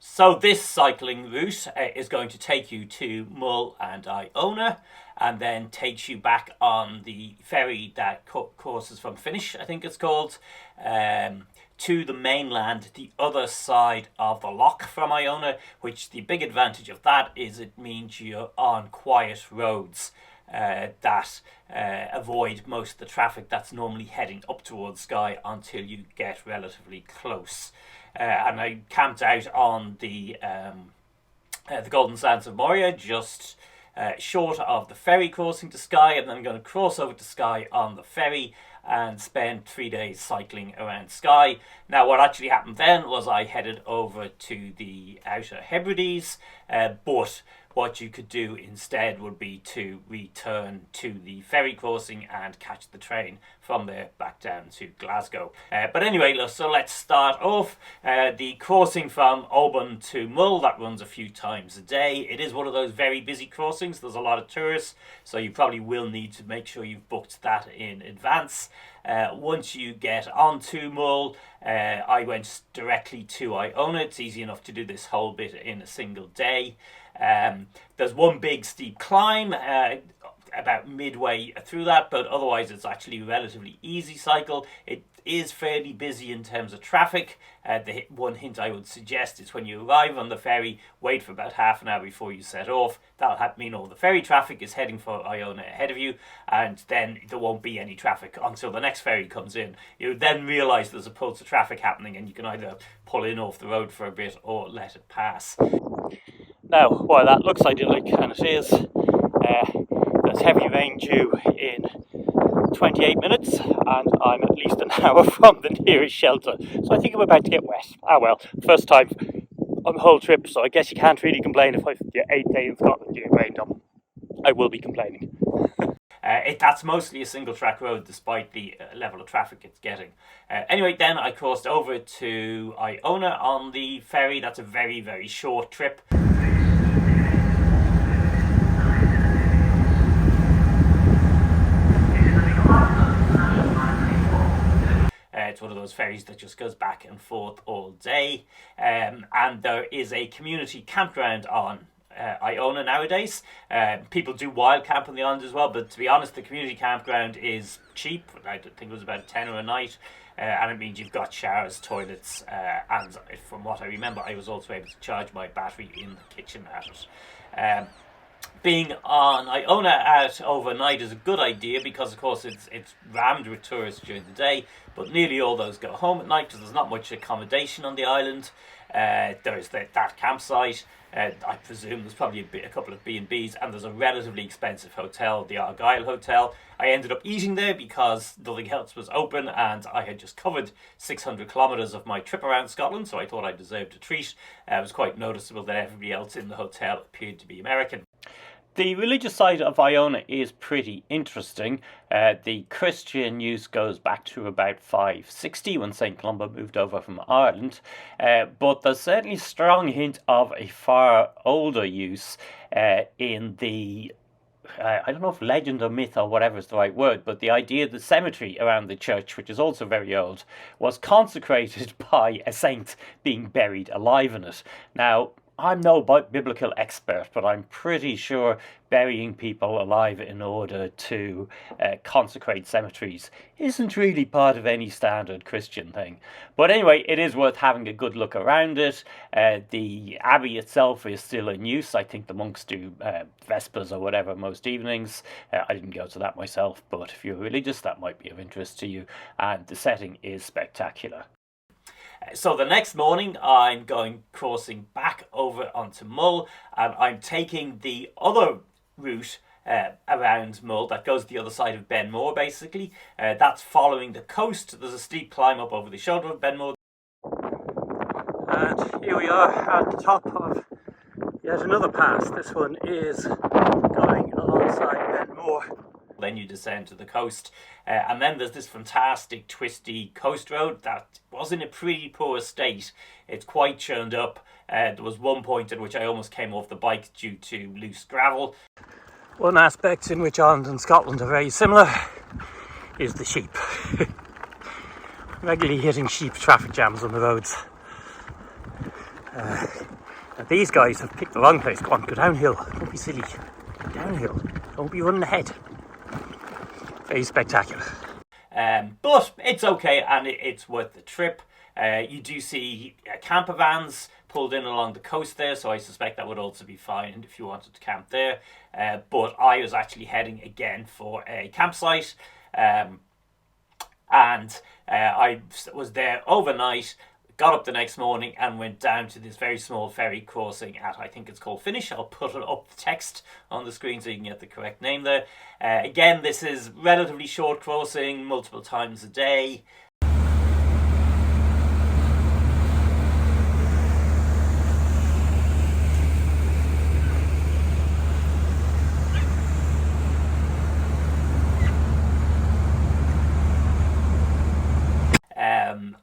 So this cycling route is going to take you to Mull and Iona, and then takes you back on the ferry that courses from Fishnish, I think it's called, to the mainland, the other side of the loch from Iona, which the big advantage of that is it means you're on quiet roads that avoid most of the traffic that's normally heading up towards Skye until you get relatively close. And I camped out on the Golden Sands of Morar, just short of the ferry crossing to Skye, and then I'm going to cross over to Skye on the ferry and spend 3 days cycling around Skye. Now, what actually happened then was I headed over to the Outer Hebrides, but what you could do instead would be to return to the ferry crossing and catch the train from there back down to Glasgow. But anyway, so let's start off. The crossing from Oban to Mull, that runs a few times a day. It is one of those very busy crossings. There's a lot of tourists, so you probably will need to make sure you've booked that in advance. Once you get onto Mull, I went directly to Iona. It's easy enough to do this whole bit in a single day. There's one big steep climb about midway through that, but otherwise it's actually a relatively easy cycle. It is fairly busy in terms of traffic. The one hint I would suggest is when you arrive on the ferry, wait for about half an hour before you set off. That'll mean all the ferry traffic is heading for Iona ahead of you, and then there won't be any traffic until the next ferry comes in. You then realise there's a pulse of traffic happening, and you can either pull in off the road for a bit or let it pass. Now, while that looks idyllic, and it is, there's heavy rain due in 28 minutes, and I'm at least an hour from the nearest shelter, so I think I'm about to get wet. Ah well, first time on the whole trip, so I guess you can't really complain if your 8th day in Scotland you get rained on. I will be complaining. That's mostly a single track road despite the level of traffic it's getting. Anyway, then I crossed over to Iona on the ferry. That's a very, very short trip. It's one of those ferries that just goes back and forth all day. And there is a community campground on Iona nowadays. People do wild camp on the island as well, but to be honest, the community campground is cheap. I think it was about £10 a night. And it means you've got showers, toilets, and from what I remember, I was also able to charge my battery in the kitchen at it. Being on Iona out overnight is a good idea because, of course, it's rammed with tourists during the day, but nearly all those go home at night because there's not much accommodation on the island. There's that campsite. I presume there's probably a couple of B&Bs, and there's a relatively expensive hotel, the Argyle Hotel. I ended up eating there because nothing else was open, and I had just covered 600 kilometres of my trip around Scotland, so I thought I deserved a treat. It was quite noticeable that everybody else in the hotel appeared to be American. The religious side of Iona is pretty interesting. The Christian use goes back to about 560 when St. Columba moved over from Ireland. But there's certainly a strong hint of a far older use in the, I don't know if legend or myth or whatever is the right word, but the idea the cemetery around the church, which is also very old, was consecrated by a saint being buried alive in it. Now, I'm no biblical expert, but I'm pretty sure burying people alive in order to consecrate cemeteries isn't really part of any standard Christian thing. But anyway, it is worth having a good look around it. The abbey itself is still in use. I think the monks do vespers or whatever most evenings. I didn't go to that myself, but if you're religious, that might be of interest to you. And the setting is spectacular. So the next morning I'm crossing back over onto Mull, and I'm taking the other route around Mull that goes the other side of Benmore basically. That's following the coast. There's a steep climb up over the shoulder of Benmore. And here we are at the top of yet another pass. This one is going alongside Benmore. Then you descend to the coast, and then there's this fantastic twisty coast road that was in a pretty poor state. It's quite churned up. There was one point at which I almost came off the bike due to loose gravel. One aspect in which Ireland and Scotland are very similar is the sheep. Regularly hitting sheep traffic jams on the roads. Now these guys have picked the wrong place. Go on, go downhill. Don't be silly. Go downhill. Don't be running ahead. Very spectacular. But it's okay, and it's worth the trip. You do see camper vans pulled in along the coast there, so I suspect that would also be fine if you wanted to camp there. But I was actually heading again for a campsite, and I was there overnight, got up the next morning and went down to this very small ferry crossing at, I think it's called Fishnish. I'll put it up the text on the screen so you can get the correct name there. Again, this is relatively short crossing, multiple times a day.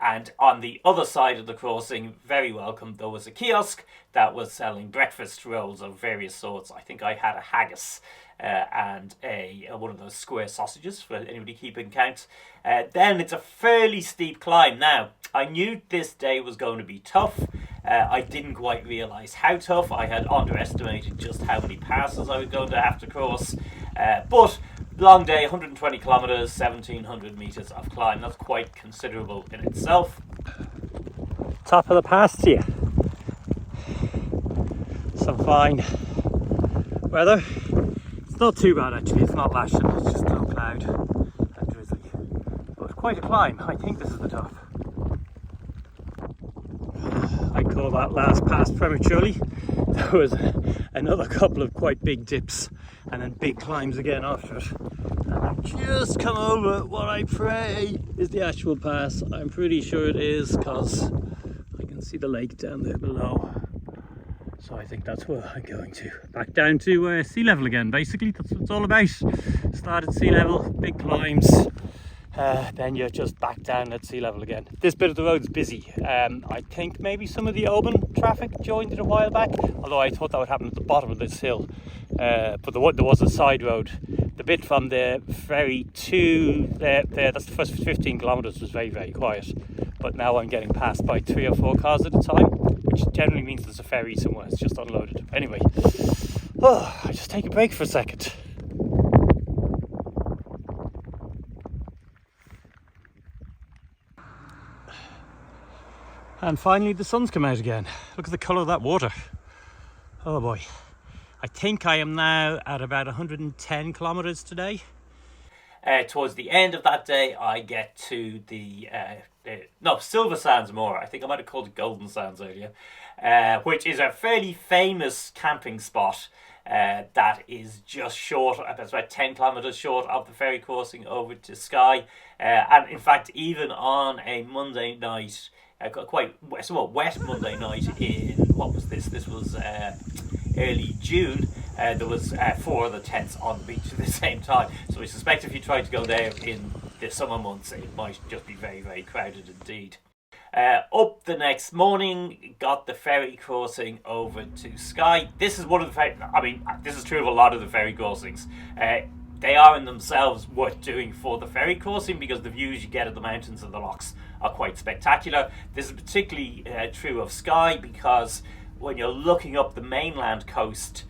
And on the other side of the crossing, very welcome, there was a kiosk that was selling breakfast rolls of various sorts. I think I had a haggis and one of those square sausages for anybody keeping count. Then it's a fairly steep climb. Now, I knew this day was going to be tough. I didn't quite realise how tough. I had underestimated just how many passes I was going to have to cross. But long day, 120 kilometres, 1700 metres of climb. That's quite considerable in itself. Top of the pass here. Some fine weather. It's not too bad actually, it's not lashing, it's just no cloud and drizzly. But quite a climb. I think this is the top. I call that last pass prematurely. There was another couple of quite big dips and then big climbs again after it. And I've just come over what I pray is the actual pass. I'm pretty sure it is because I can see the lake down there below. So I think that's where I'm going to. Back down to sea level again, basically. That's what it's all about. Start at sea level, big climbs. Then you're just back down at sea level again. This bit of the road's busy. I think maybe some of the Oban traffic joined it a while back, although I thought that would happen at the bottom of this hill. But there was a side road. The bit from the ferry to there, that's the first 15 kilometres was very, very quiet. But now I'm getting passed by 3 or 4 cars at a time, which generally means there's a ferry somewhere. It's just unloaded. Anyway, I just take a break for a second. And finally the sun's come out again. Look at the colour of that water. Oh boy. I think I am now at about 110 kilometres today. Towards the end of that day I get to the Silver Sands Morar. I think I might have called it Golden Sands earlier. Which is a fairly famous camping spot that is just short, it's about 10 kilometres short of the ferry crossing over to Skye. And in fact, even on a Monday night, quite somewhat wet Monday night in, what was this? This was early June. There was 4 other tents on the beach at the same time. So I suspect if you tried to go there in the summer months, it might just be very, very crowded indeed. Up the next morning, got the ferry crossing over to Skye. This is one of the, this is true of a lot of the ferry crossings. They are in themselves worth doing for the ferry crossing because the views you get of the mountains and the lochs are quite spectacular. This is particularly true of Skye because when you're looking up the mainland coast,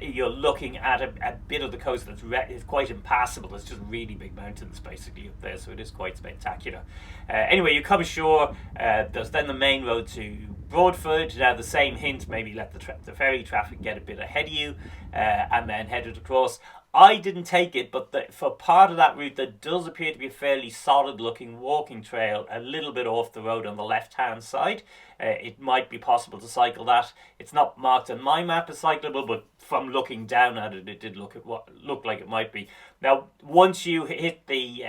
you're looking at a bit of the coast that's is quite impassable. It's just really big mountains basically up there, so it is quite spectacular. Anyway, you come ashore. There's then the main road to Broadford. Now the same hint, maybe let the ferry traffic get a bit ahead of you and then headed across. I didn't take it, but for part of that route there does appear to be a fairly solid looking walking trail a little bit off the road on the left hand side. It might be possible to cycle that. It's not marked on my map as cyclable, but from looking down at it, it did look like it might be. Now, once you hit the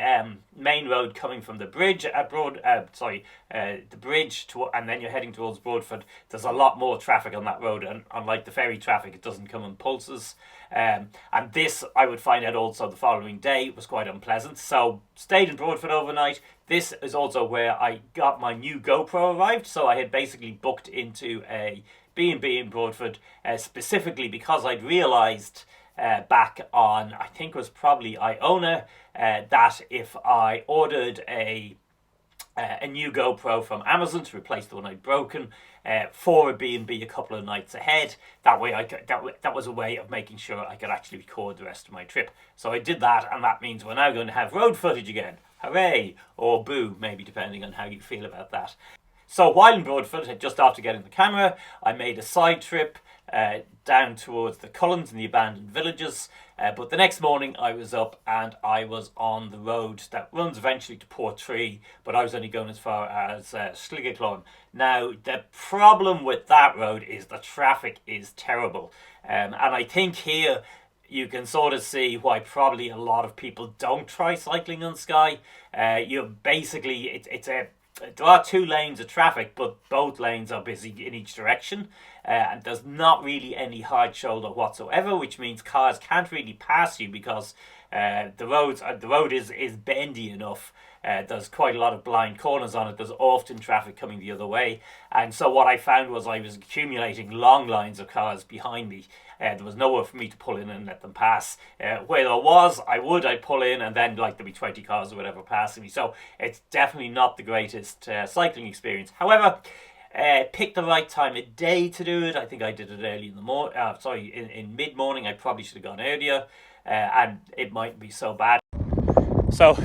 main road coming from the bridge at the bridge and then you're heading towards Broadford, there's a lot more traffic on that road, and unlike the ferry traffic, it doesn't come in pulses. And this, I would find out also the following day, was quite unpleasant. So stayed in Broadford overnight. This is also where I got my new GoPro arrived. So I had basically booked into a B&B in Broadford specifically because I'd realised back on, I think it was probably Iona, that if I ordered a a new GoPro from Amazon to replace the one I'd broken for a B&B a couple of nights ahead. That way, that was a way of making sure I could actually record the rest of my trip. So I did that, and that means we're now going to have road footage again. Hooray! Or boo, maybe, depending on how you feel about that. So while in Broadford, just after getting the camera, I made a side trip down towards the Cullens and the abandoned villages. But the next morning I was up and I was on the road that runs eventually to Portree, but I was only going as far as Sligachan. Now, the problem with that road is the traffic is terrible. And I think here you can sort of see why probably a lot of people don't try cycling on Skye. There are 2 lanes of traffic, but both lanes are busy in each direction. And there's not really any hard shoulder whatsoever, which means cars can't really pass you because the road is bendy enough. There's quite a lot of blind corners on it. There's often traffic coming the other way. And so what I found was I was accumulating long lines of cars behind me. There was nowhere for me to pull in and let them pass. Where there was, I'd pull in and then there'd be 20 cars or whatever passing me. So it's definitely not the greatest cycling experience. However, pick the right time of day to do it. I think I did it early in the in mid-morning. I probably should have gone earlier, and it mightn't be so bad. So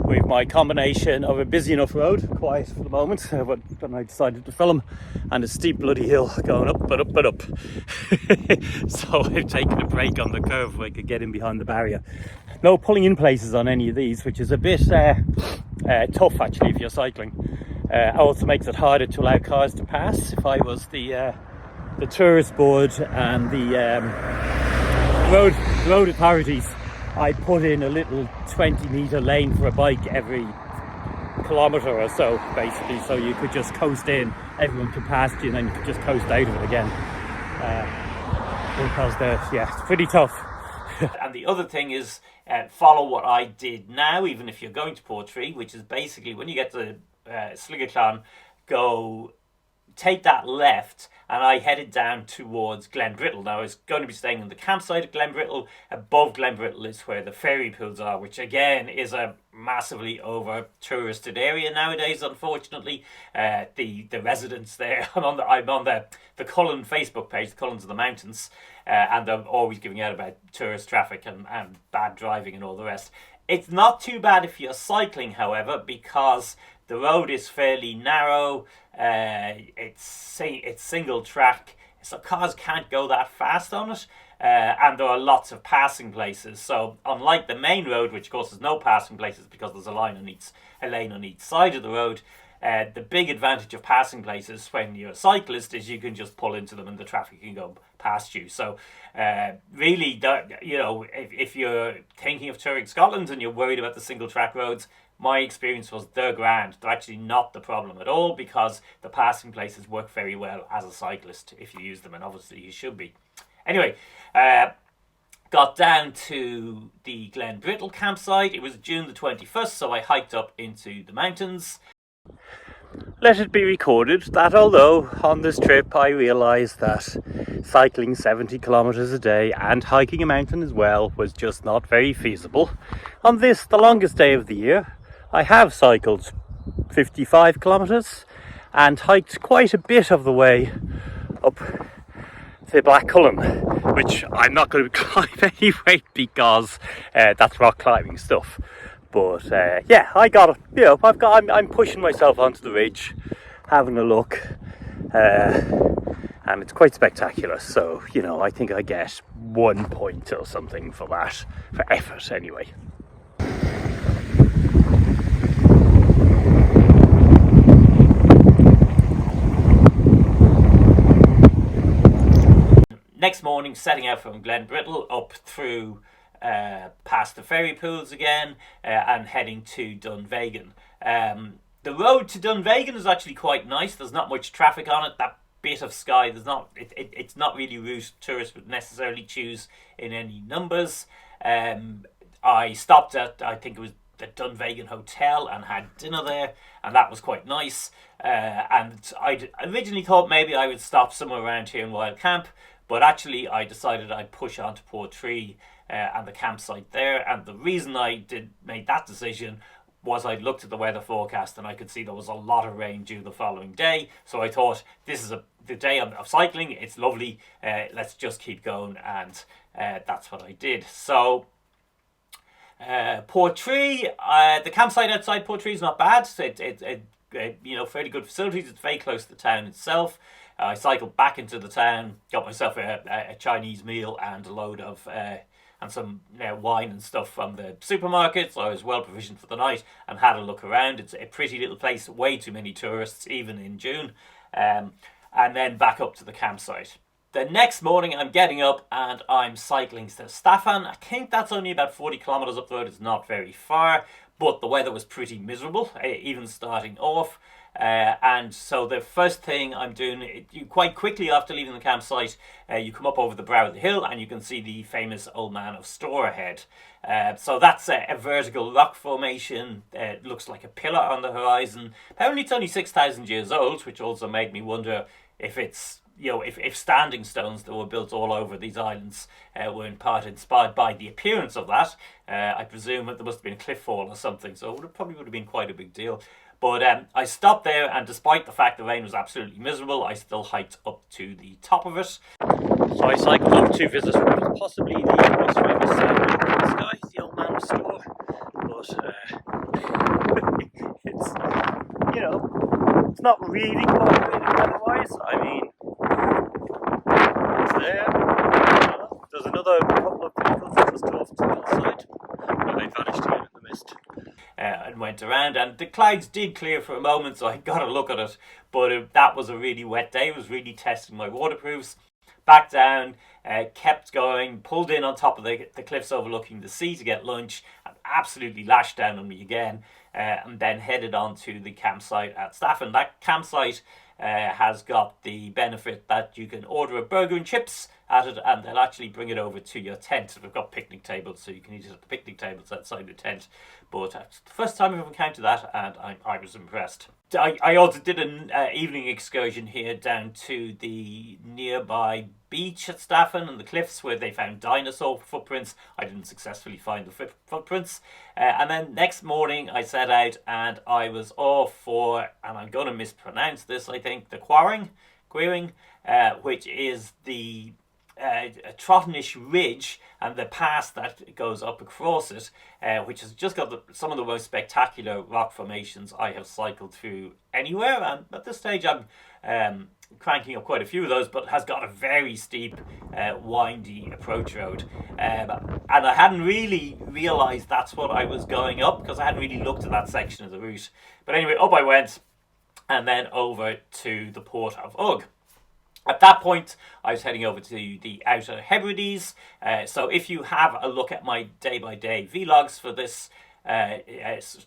with my combination of a busy enough road, quiet for the moment, but then I decided to film, and a steep bloody hill going up, but up. So I've taken a break on the curve where I could get in behind the barrier. No pulling in places on any of these, which is a bit tough actually if you're cycling. Also makes it harder to allow cars to pass. If I was the tourist board and the road authorities, I'd put in a little 20-metre lane for a bike every kilometre or so, basically, so you could just coast in, everyone could pass you, and then you could just coast out of it again. Because it's pretty tough. And the other thing is, follow what I did now, even if you're going to Portree, which is basically when you get to Sligachan, take that left, and I headed down towards Glenbrittle. Now I was going to be staying in the campsite at Glenbrittle. Above Glenbrittle is where the ferry pools are, which again is a massively over touristed area nowadays, unfortunately. The residents there, I'm on the Cullen Facebook page, the Cullens of the Mountains, and they're always giving out about tourist traffic and bad driving and all the rest. It's not too bad if you're cycling, however, because the road is fairly narrow. It's single track, so cars can't go that fast on it, and there are lots of passing places. So unlike the main road, which of course has no passing places because there's a lane on each side of the road, the big advantage of passing places when you're a cyclist is you can just pull into them and the traffic can go past you. So really, if you're thinking of touring Scotland and you're worried about the single track roads, my experience was they're grand. They're actually not the problem at all because the passing places work very well as a cyclist if you use them, and obviously you should be. Anyway, got down to the Glenbrittle campsite. It was June the 21st, so I hiked up into the mountains. Let it be recorded that although on this trip I realised that cycling 70 kilometres a day and hiking a mountain as well was just not very feasible, on this, the longest day of the year, I have cycled 55 kilometres and hiked quite a bit of the way up the Black Cullen, which I'm not going to climb anyway because that's rock climbing stuff. But I got it. I'm pushing myself onto the ridge, having a look, and it's quite spectacular. So I think I get 1 point or something for that, for effort anyway. Next morning, setting out from Glenbrittle up through past the ferry pools again and heading to Dunvegan. The road to Dunvegan is actually quite nice. There's not much traffic on it. That bit of Skye, it's not really a route tourists would necessarily choose in any numbers. I stopped at, I think it was the Dunvegan Hotel, and had dinner there, and that was quite nice. And I originally thought maybe I would stop somewhere around here in Wild Camp, but actually I decided I'd push on to Portree and the campsite there. And the reason I made that decision was I looked at the weather forecast and I could see there was a lot of rain due the following day. So I thought, this is the day of cycling. It's lovely. Let's just keep going, and that's what I did. So Portree, the campsite outside Portree is not bad. It's fairly good facilities. It's very close to the town itself. I cycled back into the town, got myself a Chinese meal and a load of and some wine and stuff from the supermarket. So I was well provisioned for the night and had a look around. It's a pretty little place, way too many tourists, even in June. And then back up to the campsite. The next morning I'm getting up and I'm cycling to Staffan. I think that's only about 40 kilometres up the road. It's not very far, but the weather was pretty miserable, even starting off. And so the first thing I'm doing, you quite quickly after leaving the campsite, you come up over the brow of the hill and you can see the famous Old Man of Store ahead. So that's a vertical rock formation. It looks like a pillar on the horizon. Apparently it's only 6,000 years old, which also made me wonder if it's, if standing stones that were built all over these islands were in part inspired by the appearance of that. I presume that there must have been a cliff fall or something, so it probably would have been quite a big deal. But I stopped there, and despite the fact the rain was absolutely miserable, I still hiked up to the top of it. So I cycled up to visit what was possibly the most famous in Skye, the Old Man of Store. But it's, it's not really cooperating weather-wise. I mean, it's there. There's another couple of vehicles just off to the other side, but they vanished again in the mist. And went around, and the clouds did clear for a moment, so I got a look at it, but that was a really wet day. It was really testing my waterproofs. Back down, kept going, pulled in on top of the cliffs overlooking the sea to get lunch, and absolutely lashed down on me again, and then headed on to the campsite at Staffan. That campsite has got the benefit that you can order a burger and chips at it, and they'll actually bring it over to your tent. They've got picnic tables, so you can eat it at the picnic tables outside the tent. But it's the first time I've encountered that, and I was impressed. I also did an evening excursion here down to the nearby beach at Staffan and the cliffs where they found dinosaur footprints. I didn't successfully find the footprints. And then next morning I set out and I was off for, and I'm going to mispronounce this, I think, the Quairing, which is the a Torness ridge and the pass that goes up across it, which has just got some of the most spectacular rock formations I have cycled through anywhere. And at this stage I'm cranking up quite a few of those, but has got a very steep, windy approach road. And I hadn't really realised that's what I was going up, because I hadn't really looked at that section of the route. But anyway, up I went, and then over to the port of Ugg. At that point, I was heading over to the Outer Hebrides. So if you have a look at my day-by-day vlogs for this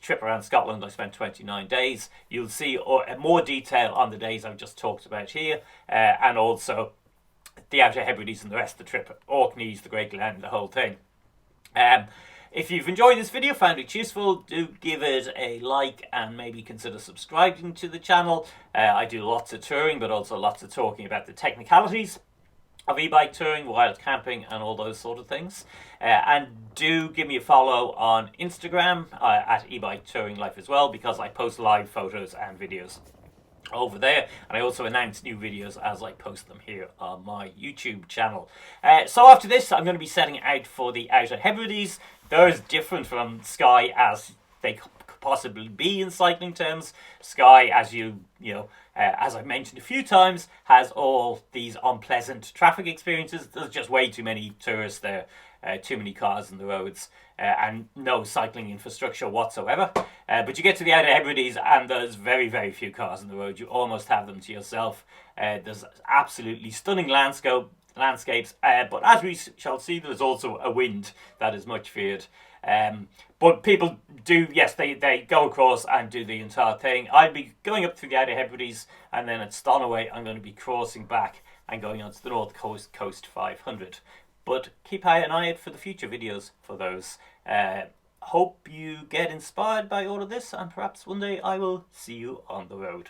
trip around Scotland, I spent 29 days. You'll see more detail on the days I've just talked about here, and also the Outer Hebrides and the rest of the trip, Orkneys, the Great Glen, the whole thing. If you've enjoyed this video, found it useful, do give it a like and maybe consider subscribing to the channel. I do lots of touring, but also lots of talking about the technicalities of e-bike touring, wild camping and all those sort of things. And do give me a follow on Instagram at eBike Touring Life as well, because I post live photos and videos over there, and I also announce new videos as I post them here on my YouTube channel. So after this, I'm going to be setting out for the Outer Hebrides. They're as different from Skye as they could possibly be in cycling terms. Skye, as as I've mentioned a few times, has all these unpleasant traffic experiences. There's just way too many tourists there, too many cars on the roads, and no cycling infrastructure whatsoever. But you get to the Outer Hebrides and there's very, very few cars on the road. You almost have them to yourself. There's absolutely stunning landscapes, but as we shall see, there's also a wind that is much feared. But people do, yes, they go across and do the entire thing. I'll be going up through the Outer Hebrides, and then at Stornoway I'm going to be crossing back and going on to the North Coast 500. But keep an eye out for the future videos for those. Hope you get inspired by all of this, and perhaps one day I will see you on the road.